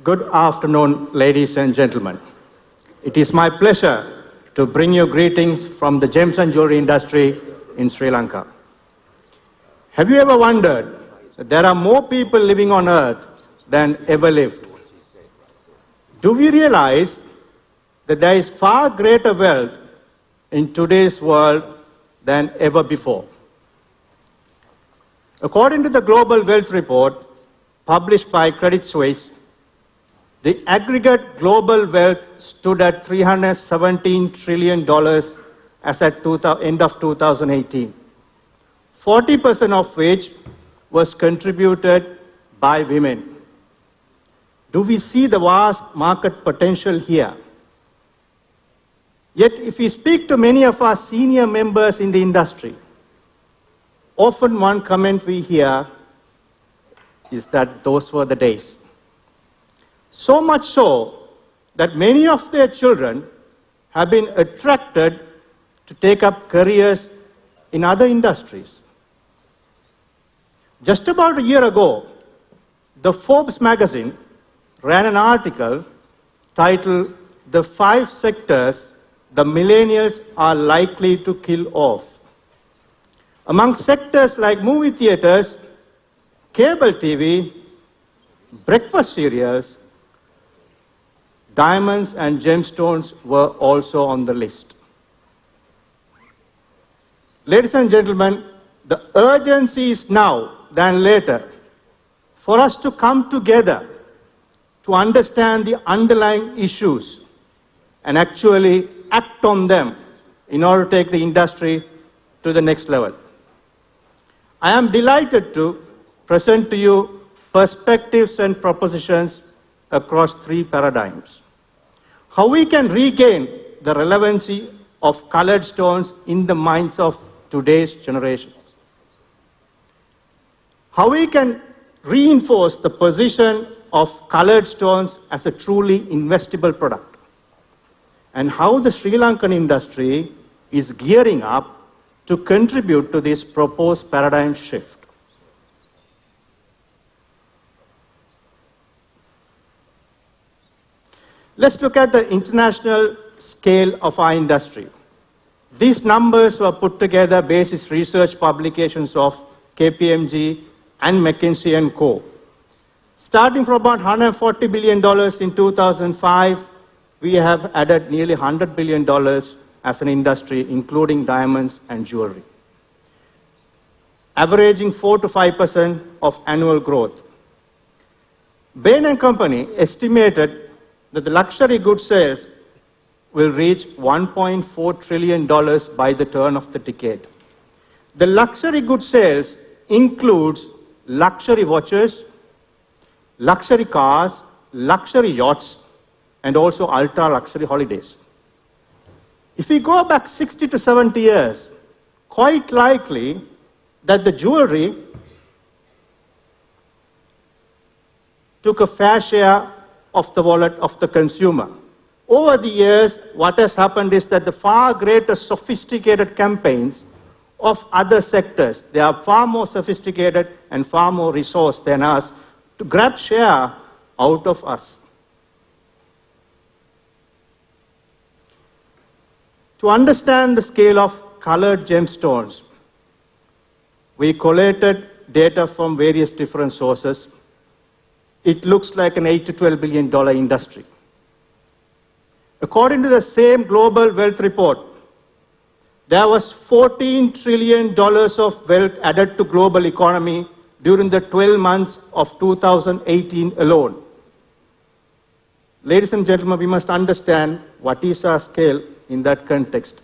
Good afternoon, ladies and gentlemen. It is my pleasure to bring you greetings from the gems and jewelry industry in Sri Lanka. Have you ever wondered that there are more people living on earth than ever lived? Do we realize that there is far greater wealth in today's world than ever before? According to the Global Wealth Report published by Credit Suisse, the aggregate global wealth stood at $317 trillion as at end of 2018, 40% of which was contributed by women. Do we see the vast market potential here? Yet, if we speak to many of our senior members in the industry, often one comment we hear is that those were the days. So much so that many of their children have been attracted to take up careers in other industries. Just about a year ago, the Forbes magazine ran an article titled "The 5 Sectors the Millennials Are Likely to Kill Off." Among sectors like movie theaters, cable TV, breakfast cereals, diamonds and gemstones were also on the list. Ladies and gentlemen, the urgency is now than later for us to come together to understand the underlying issues and actually act on them in order to take the industry to the next level. I am delighted to present to you perspectives and propositions across 3 paradigms. How we can regain the relevancy of colored stones in the minds of today's generations. How we can reinforce the position of colored stones as a truly investable product. And how the Sri Lankan industry is gearing up to contribute to this proposed paradigm shift. Let's look at the international scale of our industry. These numbers were put together based on research publications of KPMG and McKinsey & Co. Starting from about $140 billion in 2005, we have added nearly $100 billion as an industry, including diamonds and jewelry, averaging 4 to 5% of annual growth. Bain & Company estimated that the luxury goods sales will reach $1.4 trillion by the turn of the decade. The luxury goods sales includes luxury watches, luxury cars, luxury yachts, and also ultra-luxury holidays. If we go back 60 to 70 years, quite likely that the jewelry took a fair share of the wallet of the consumer. Over the years, what has happened is that the far greater sophisticated campaigns of other sectors, they are far more sophisticated and far more resourced than us to grab share out of us. To understand the scale of colored gemstones, we collated data from various different sources. It looks like an $8 to $12 billion industry. According to the same Global Wealth Report, there was $14 trillion of wealth added to global economy during the 12 months of 2018 alone. Ladies and gentlemen, we must understand what is our scale in that context.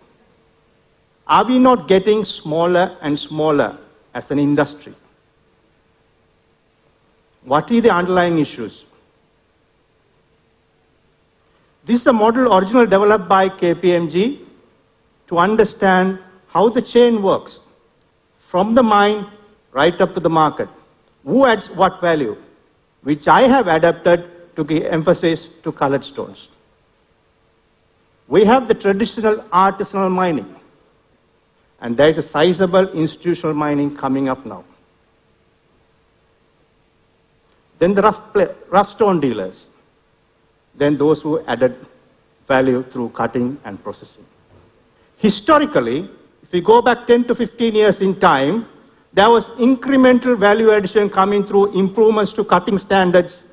Are we not getting smaller and smaller as an industry? What are the underlying issues? This is a model originally developed by KPMG to understand how the chain works, from the mine right up to the market. Who adds what value? Which I have adapted to give emphasis to colored stones. We have the traditional artisanal mining, and there is a sizable institutional mining coming up now. Then the rough stone dealers. than those who added value through cutting and processing. Historically, if we go back 10 to 15 years in time, there was incremental value addition coming through improvements to cutting standards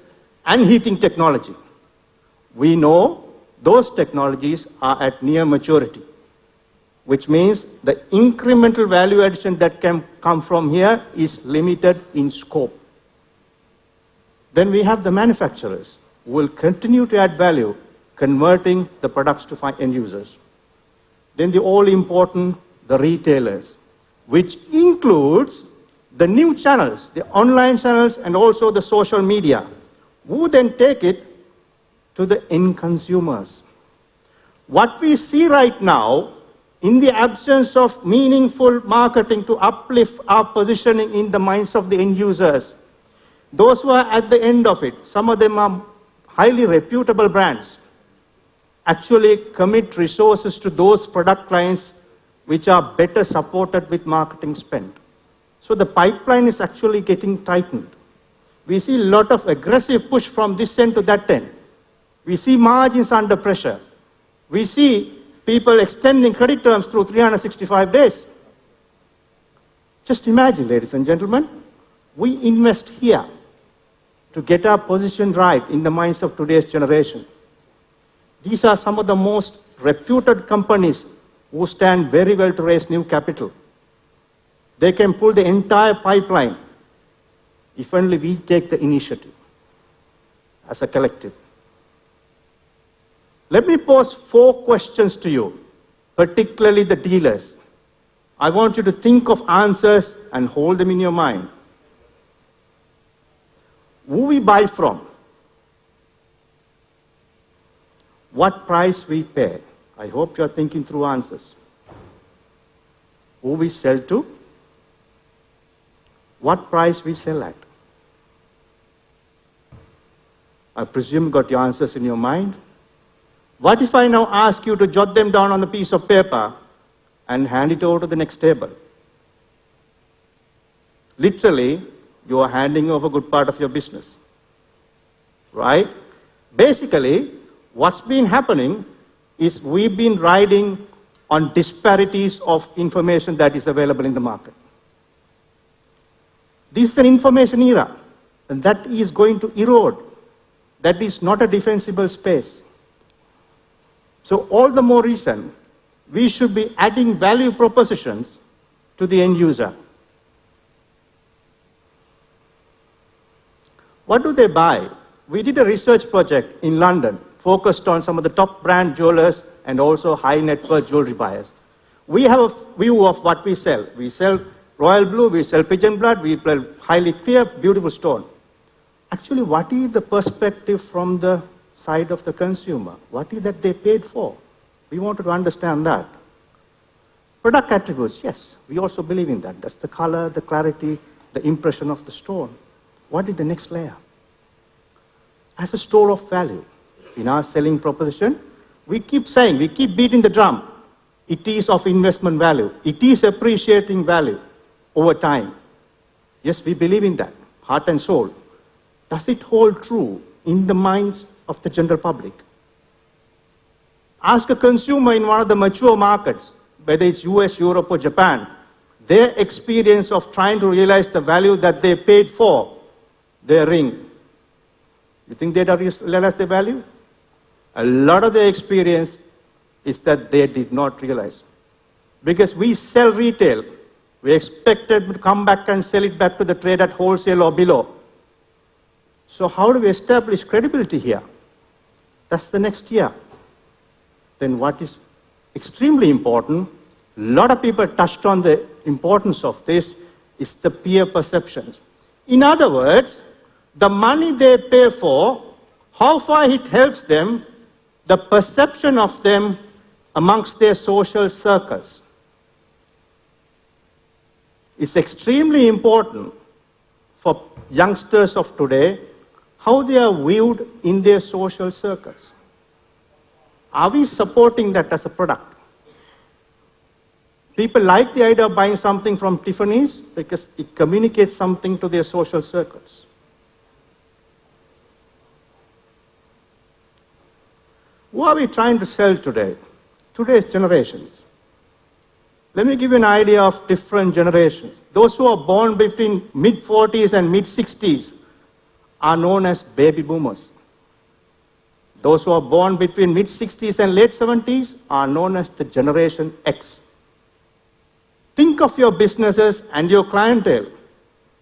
and heating technology. We know those technologies are at near maturity, which means the incremental value addition that can come from here is limited in scope. Then we have the manufacturers who will continue to add value, converting the products to end users. Then the all-important, the retailers, which includes the new channels, the online channels, and also the social media, who then take it to the end consumers. What we see right now, in the absence of meaningful marketing to uplift our positioning in the minds of the end users, those who are at the end of it, some of them are highly reputable brands, actually commit resources to those product lines which are better supported with marketing spend. So the pipeline is actually getting tightened. We see a lot of aggressive push from this end to that end. We see margins under pressure. We see people extending credit terms through 365 days. Just imagine, ladies and gentlemen, we invest here to get our position right in the minds of today's generation. These are some of the most reputed companies who stand very well to raise new capital. They can pull the entire pipeline if only we take the initiative as a collective. Let me pose 4 questions to you, particularly the dealers. I want you to think of answers and hold them in your mind. Who we buy from? What price we pay? I hope you're thinking through answers. Who we sell to? What price we sell at? I presume you got your answers in your mind. What if I now ask you to jot them down on a piece of paper and hand it over to the next table? Literally, you are handing over a good part of your business, right? Basically, what's been happening is we've been riding on disparities of information that is available in the market. This is an information era, and that is going to erode. That is not a defensible space. So all the more reason, we should be adding value propositions to the end user. What do they buy? We did a research project in London focused on some of the top brand jewelers and also high net worth jewelry buyers. We have a view of what we sell. We sell royal blue, we sell pigeon blood, we sell highly clear, beautiful stone. Actually, what is the perspective from the side of the consumer? What is that they paid for? We wanted to understand that. Product attributes, yes, we also believe in that. That's the color, the clarity, the impression of the stone. What is the next layer? As a store of value, in our selling proposition, we keep saying, we keep beating the drum. It is of investment value. It is appreciating value over time. Yes, we believe in that, heart and soul. Does it hold true in the minds of the general public? Ask a consumer in one of the mature markets, whether it's US, Europe, or Japan, their experience of trying to realize the value that they paid for their ring. You think they'd realize the value? A lot of their experience is that they did not realize. Because we sell retail, we expect them to come back and sell it back to the trade at wholesale or below. So how do we establish credibility here? That's the next year. Then what is extremely important, a lot of people touched on the importance of this, is the peer perceptions. In other words, the money they pay for, how far it helps them, the perception of them amongst their social circles. It's extremely important for youngsters of today how they are viewed in their social circles. Are we supporting that as a product? People like the idea of buying something from Tiffany's because it communicates something to their social circles. Who are we trying to sell today? Today's generations. Let me give you an idea of different generations. Those who are born between mid-40s and mid-60s are known as baby boomers. Those who are born between mid-60s and late 70s are known as the Generation X. Think of your businesses and your clientele.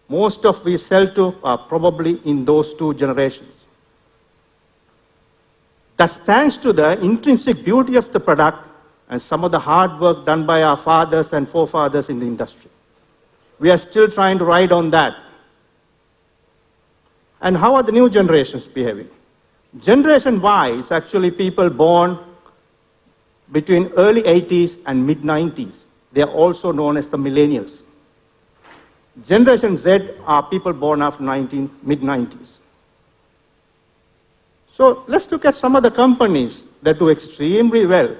Most of we sell to are probably in those two generations. That's thanks to the intrinsic beauty of the product and some of the hard work done by our fathers and forefathers in the industry. We are still trying to ride on that. And how are the new generations behaving? Generation Y is actually people born between early 80s and mid 90s. They are also known as the millennials. Generation Z are people born after mid 90s. So let's look at some of the companies that do extremely well.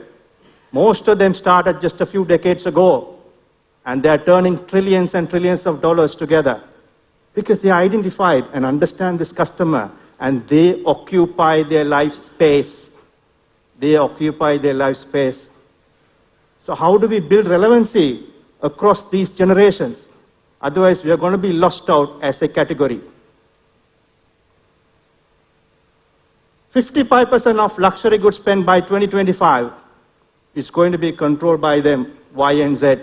Most of them started just a few decades ago, and they are turning trillions and trillions of dollars together because they identified and understand this customer, and they occupy their life space. They occupy their life space. So how do we build relevancy across these generations? Otherwise, we are going to be lost out as a category. 55% of luxury goods spent by 2025 is going to be controlled by them, Y and Z.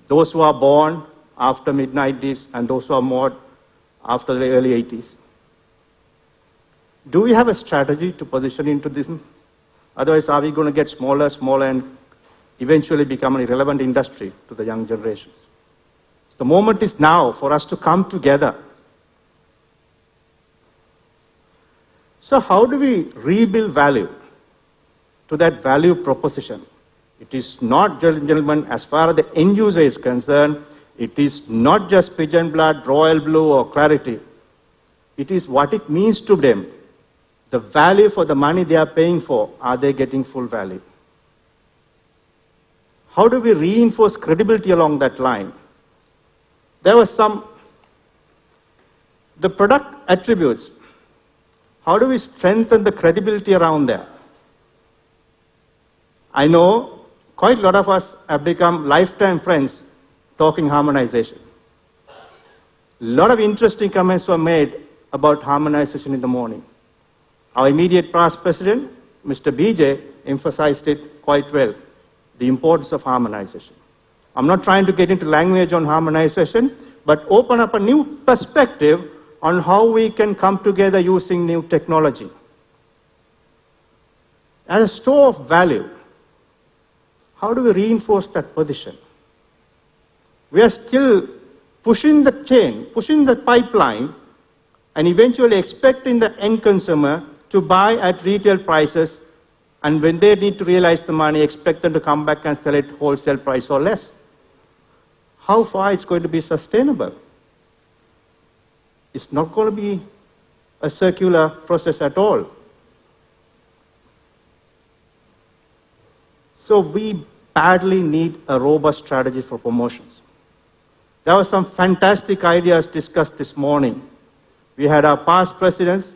Those who are born after mid-90s and those who are born after the early 80s. Do we have a strategy to position into this? Otherwise, are we going to get smaller, and eventually become an irrelevant industry to the young generations? So the moment is now for us to come together. So how do we rebuild value to that value proposition? It is not, gentlemen, as far as the end user is concerned, it is not just Pigeon Blood, Royal Blue, or Clarity. It is what it means to them. The value for the money they are paying for, are they getting full value? How do we reinforce credibility along that line? There was the product attributes. How do we strengthen the credibility around that? I know quite a lot of us have become lifetime friends talking harmonization. A lot of interesting comments were made about harmonization in the morning. Our immediate past president, Mr. BJ, emphasized it quite well, the importance of harmonization. I'm not trying to get into language on harmonization, but open up a new perspective on how we can come together using new technology. As a store of value, how do we reinforce that position? We are still pushing the chain, pushing the pipeline, and eventually expecting the end consumer to buy at retail prices, and when they need to realize the money, expect them to come back and sell it wholesale price or less. How far it's going to be sustainable? It's not going to be a circular process at all. So we badly need a robust strategy for promotions. There were some fantastic ideas discussed this morning. We had our past presidents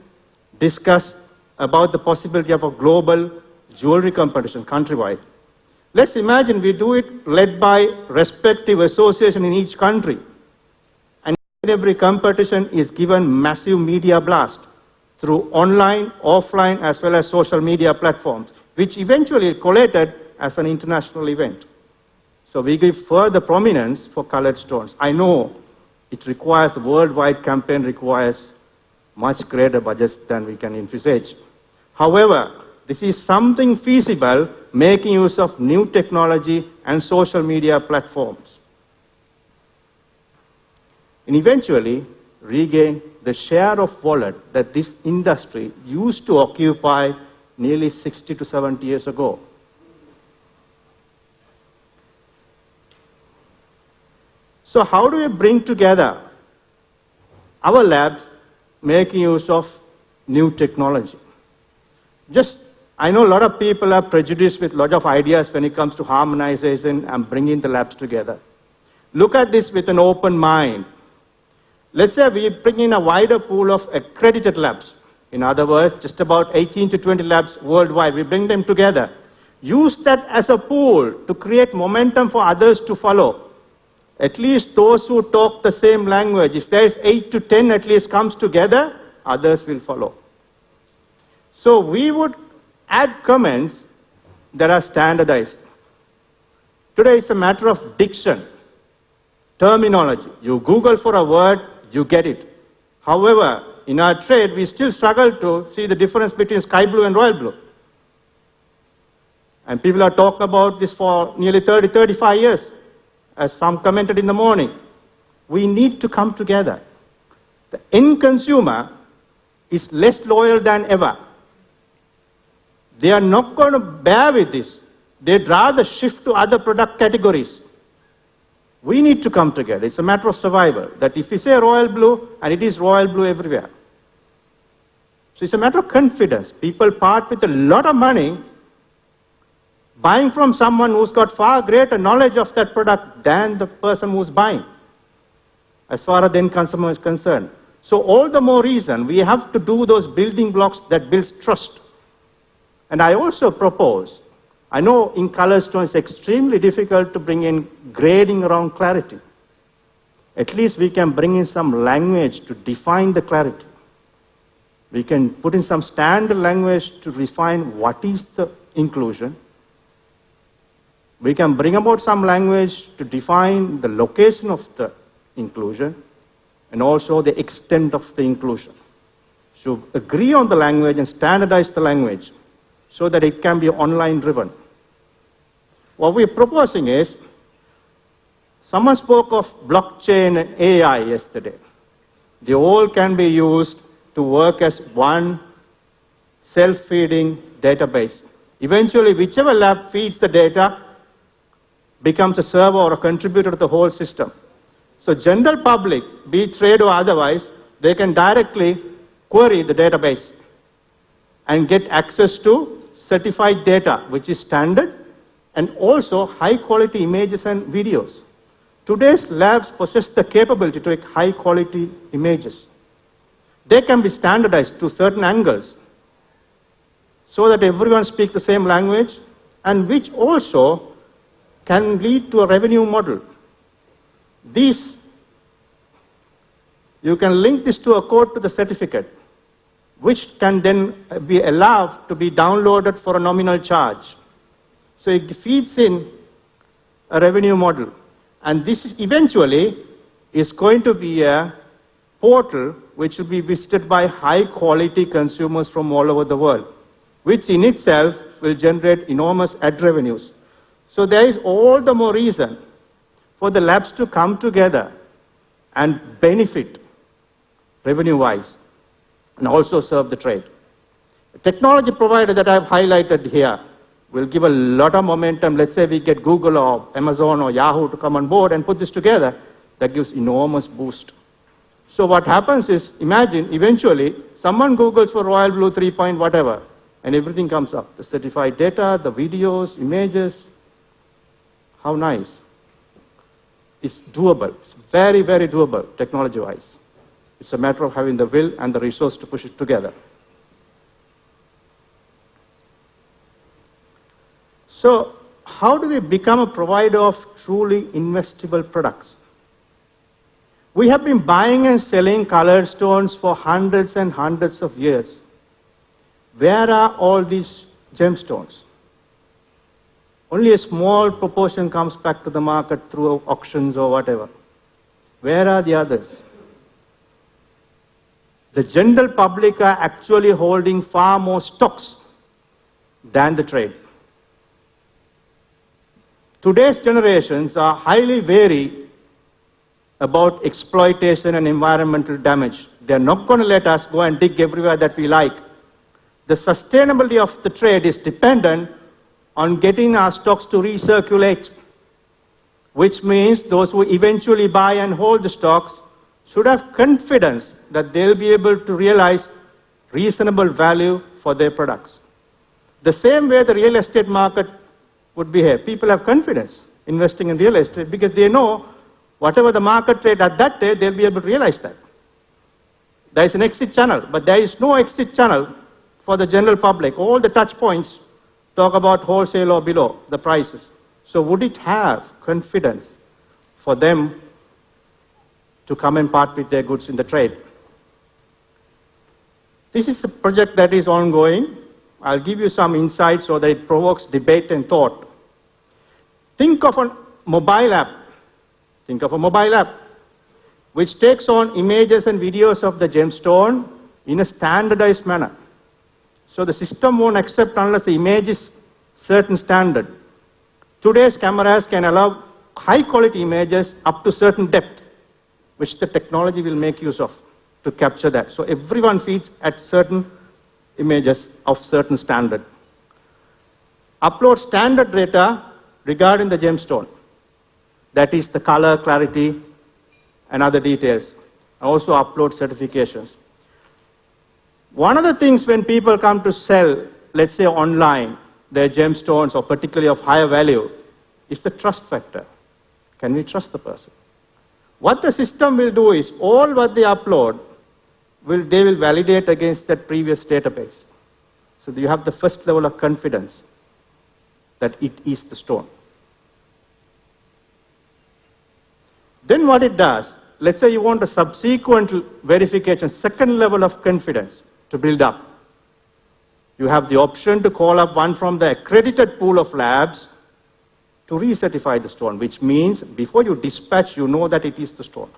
discuss about the possibility of a global jewelry competition countrywide. Let's imagine we do it led by respective association in each country. And every competition is given massive media blast through online, offline, as well as social media platforms, which eventually collated as an international event. So we give further prominence for colored stones. I know it requires, the worldwide campaign requires much greater budgets than we can envisage. However, this is something feasible, making use of new technology and social media platforms. And eventually regain the share of wallet that this industry used to occupy nearly 60 to 70 years ago. So how do we bring together our labs making use of new technology? I know a lot of people are prejudiced with a lot of ideas when it comes to harmonization and bringing the labs together. Look at this with an open mind. Let's say we bring in a wider pool of accredited labs In other words, just about 18 to 20 labs worldwide. We bring them together. Use that as a pool to create momentum for others to follow. At least those who talk the same language, if there is 8 to 10 at least comes together, others will follow. So we would add comments that are standardized. Today it's a matter of diction, terminology. You Google for a word, you get it. However, in our trade, we still struggle to see the difference between sky blue and royal blue. And people are talking about this for nearly 30, 35 years, as some commented in the morning. We need to come together. The end consumer is less loyal than ever. They are not going to bear with this. They'd rather shift to other product categories. We need to come together. It's a matter of survival. That if we say royal blue, and it is royal blue everywhere. So it's a matter of confidence. People part with a lot of money buying from someone who's got far greater knowledge of that product than the person who's buying, as far as the end consumer is concerned. So all the more reason we have to do those building blocks that builds trust. And I also propose, I know in ColorStone it's extremely difficult to bring in grading around clarity. At least we can bring in some language to define the clarity. We can put in some standard language to define what is the inclusion. We can bring about some language to define the location of the inclusion and also the extent of the inclusion. So agree on the language and standardize the language so that it can be online driven. What we're proposing is, someone spoke of blockchain and AI yesterday. They all can be used to work as one self-feeding database. Eventually, whichever lab feeds the data becomes a server or a contributor to the whole system. So general public, be it trade or otherwise, they can directly query the database and get access to certified data, which is standard, and also high-quality images and videos. Today's labs possess the capability to make high-quality images. They can be standardized to certain angles so that everyone speaks the same language, and which also can lead to a revenue model. You can link this to a code to the certificate, which can then be allowed to be downloaded for a nominal charge. So it feeds in a revenue model. And this eventually is going to be a portal which will be visited by high-quality consumers from all over the world, which in itself will generate enormous ad revenues. So there is all the more reason for the labs to come together and benefit revenue-wise and also serve the trade. The technology provider that I've highlighted here will give a lot of momentum. Let's say we get Google or Amazon or Yahoo to come on board and put this together. That gives enormous boost. So what happens is, imagine eventually someone Googles for Royal Blue 3 point whatever, and everything comes up. The certified data, the videos, images. How nice. It's doable. It's very, very doable technology-wise. It's a matter of having the will and the resource to push it together. So how do we become a provider of truly investable products? We have been buying and selling ColorStones for hundreds and hundreds of years. Where are all these gemstones? Only a small proportion comes back to the market through auctions or whatever. Where are the others? The general public are actually holding far more stocks than the trade. Today's generations are highly wary about exploitation and environmental damage. They're not going to let us go and dig everywhere that we like. The sustainability of the trade is dependent on getting our stocks to recirculate, which means those who eventually buy and hold the stocks should have confidence that they'll be able to realize reasonable value for their products. The same way the real estate market would behave. People have confidence investing in real estate because they know whatever the market rate at that day, they'll be able to realize that. There is an exit channel, but there is no exit channel for the general public. All the touch points talk about wholesale or below the prices. So would it have confidence for them to come and part with their goods in the trade? This is a project that is ongoing. I'll give you some insights so that it provokes debate and thought. Think of a mobile app. Think of a mobile app which takes on images and videos of the gemstone in a standardized manner. So the system won't accept unless the image is certain standard. Today's cameras can allow high quality images up to certain depth, which the technology will make use of to capture that. So everyone feeds at certain images of certain standard. Upload standard data regarding the gemstone. That is the color, clarity, and other details. Also upload certifications. One of the things when people come to sell, let's say online, their gemstones or particularly of higher value, is the trust factor. Can we trust the person? What the system will do is all what they upload, they will validate against that previous database. So you have the first level of confidence that it is the stone. Then what it does, let's say you want a subsequent verification, second level of confidence to build up. You have the option to call up one from the accredited pool of labs to recertify the stone, which means before you dispatch, you know that it is the stone.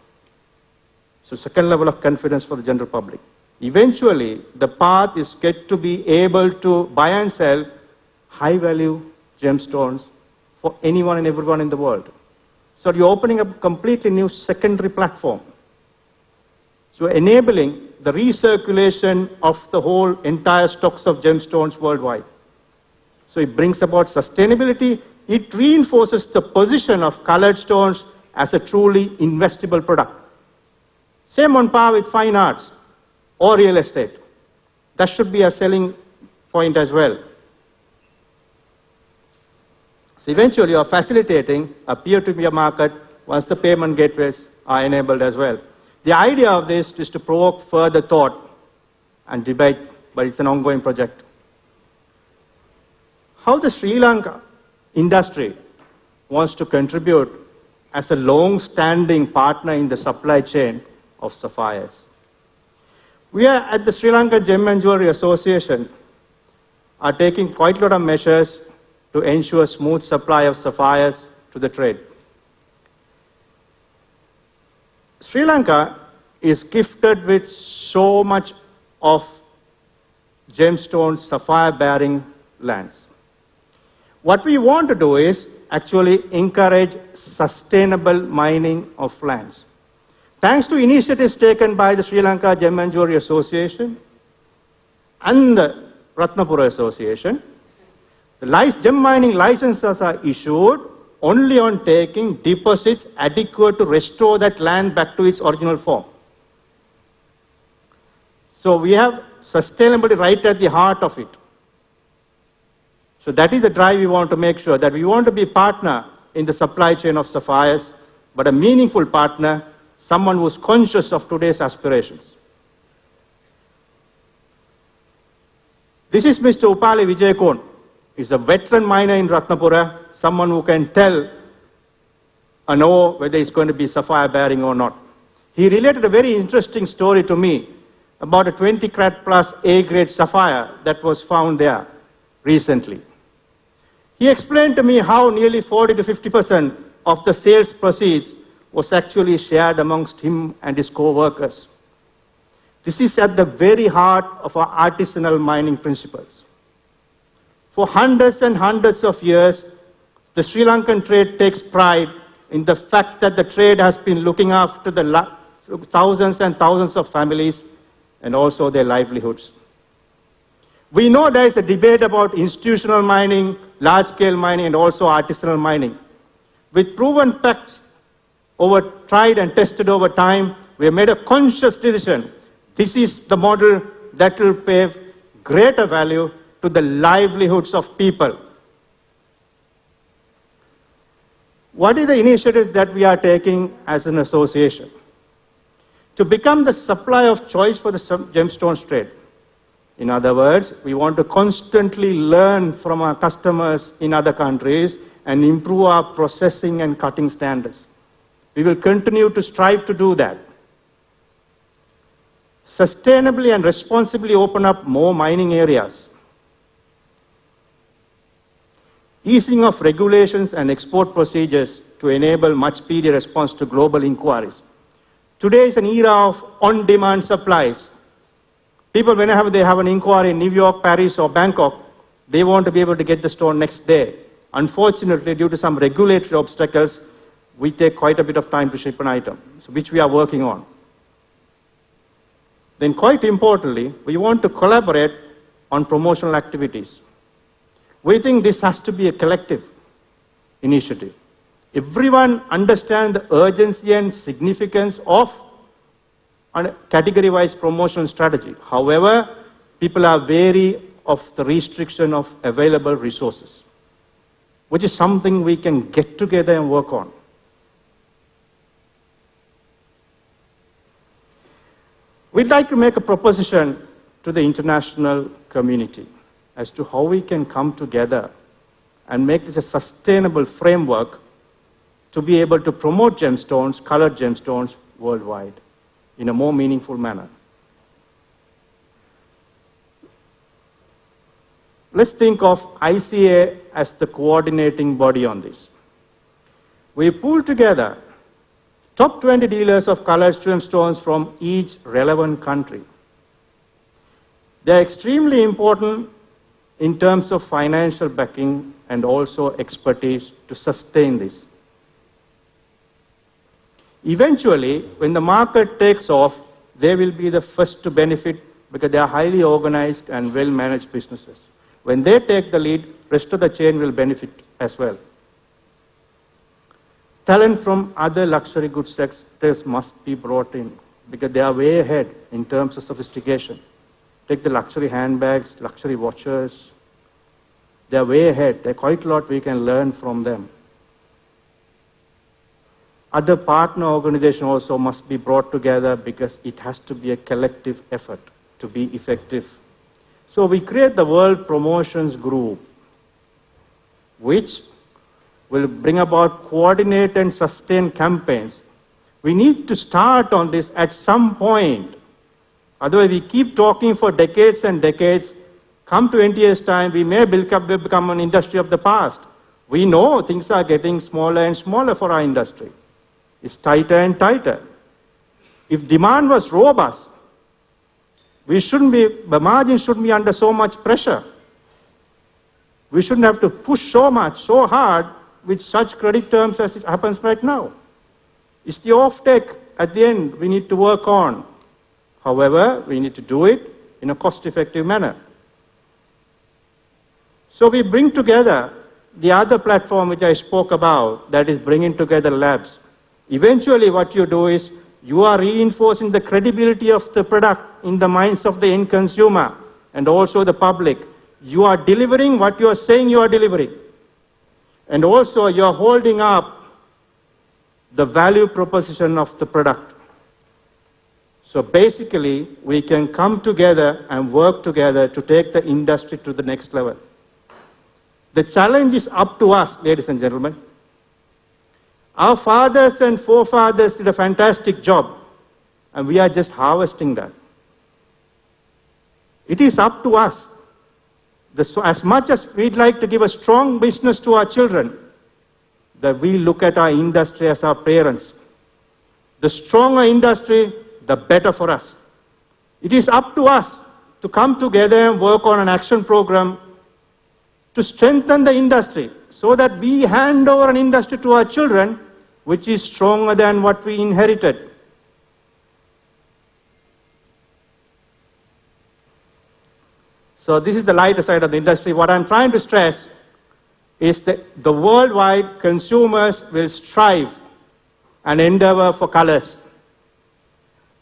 So second level of confidence for the general public. Eventually, the path is get to be able to buy and sell high value gemstones for anyone and everyone in the world. So you're opening up a completely new secondary platform. So enabling the recirculation of the whole entire stocks of gemstones worldwide. So it brings about sustainability. It reinforces the position of colored stones as a truly investable product. Same on par with fine arts or real estate. That should be a selling point as well. So eventually, you are facilitating a peer-to-peer market once the payment gateways are enabled as well. The idea of this is to provoke further thought and debate, but it's an ongoing project. How the Sri Lanka industry wants to contribute as a long-standing partner in the supply chain of sapphires. We are at the Sri Lanka Gem and Jewelry Association are taking quite a lot of measures to ensure smooth supply of sapphires to the trade. Sri Lanka is gifted with so much of gemstones, sapphire-bearing lands. What we want to do is actually encourage sustainable mining of lands. Thanks to initiatives taken by the Sri Lanka Gem and Jewelry Association and the Ratnapura Association, the gem mining licenses are issued only on taking deposits adequate to restore that land back to its original form. So we have sustainability right at the heart of it. So that is the drive we want to make sure that we want to be a partner in the supply chain of sapphires, but a meaningful partner, someone who is conscious of today's aspirations. This is Mr. Upali Vijayakon. He's a veteran miner in Ratnapura, someone who can tell or know whether it's going to be sapphire bearing or not. He related a very interesting story to me about a 20 carat plus A-grade sapphire that was found there recently. He explained to me how nearly 40 to 50% of the sales proceeds was actually shared amongst him and his co-workers. This is at the very heart of our artisanal mining principles. For hundreds and hundreds of years, the Sri Lankan trade takes pride in the fact that the trade has been looking after the thousands and thousands of families and also their livelihoods. We know there is a debate about institutional mining, large-scale mining, and also artisanal mining. With proven facts tried and tested over time, we have made a conscious decision. This is the model that will pave greater value to the livelihoods of people. What is the initiatives that we are taking as an association? to become the supplier of choice for the gemstones trade. In other words, we want to constantly learn from our customers in other countries and improve our processing and cutting standards. We will continue to strive to do that. Sustainably and responsibly open up more mining areas. Easing of regulations and export procedures to enable much speedier response to global inquiries. Today is an era of on-demand supplies. People, whenever they have an inquiry in New York, Paris, or Bangkok, they want to be able to get the stone next day. Unfortunately, due to some regulatory obstacles, we take quite a bit of time to ship an item, which we are working on. Then quite importantly, we want to collaborate on promotional activities. We think this has to be a collective initiative. Everyone understands the urgency and significance of a category-wise promotional strategy. However, people are wary of the restriction of available resources, which is something we can get together and work on. We'd like to make a proposition to the international community as to how we can come together and make this a sustainable framework to be able to promote gemstones, colored gemstones, worldwide in a more meaningful manner. Let's think of ICA as the coordinating body on this. We pulled together top 20 dealers of colored gemstones from each relevant country. They are extremely important in terms of financial backing and also expertise to sustain this. Eventually, when the market takes off, they will be the first to benefit because they are highly organized and well-managed businesses. When they take the lead, rest of the chain will benefit as well. Talent from other luxury goods sectors must be brought in because they are way ahead in terms of sophistication. Take the luxury handbags, luxury watches. They are way ahead. There are quite a lot we can learn from them. Other partner organizations also must be brought together because it has to be a collective effort to be effective. So we create the World Promotions Group, which will bring about coordinate and sustain campaigns. We need to start on this at some point. Otherwise, we keep talking for decades and decades. Come 20 years' time, we may become an industry of the past. We know things are getting smaller and smaller for our industry. It's tighter and tighter. If demand was robust, the margin shouldn't be under so much pressure. We shouldn't have to push so much, so hard, with such credit terms as it happens right now. It's the offtake at the end we need to work on. However, we need to do it in a cost-effective manner. So we bring together the other platform which I spoke about, that is bringing together labs. Eventually what you do is you are reinforcing the credibility of the product in the minds of the end consumer and also the public. You are delivering what you are saying you are delivering. And also you are holding up the value proposition of the product. So basically, we can come together and work together to take the industry to the next level. The challenge is up to us, ladies and gentlemen. Our fathers and forefathers did a fantastic job, and we are just harvesting that. It is up to us. As much as we'd like to give a strong business to our children, that we look at our industry as our parents. The stronger industry, the better for us. It is up to us to come together and work on an action program to strengthen the industry so that we hand over an industry to our children which is stronger than what we inherited. So this is the lighter side of the industry. What I'm trying to stress is that the worldwide consumers will strive and endeavor for colors.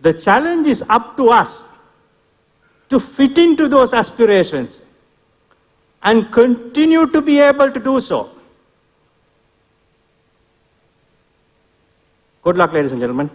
The challenge is up to us to fit into those aspirations and continue to be able to do so. Good luck, ladies and gentlemen.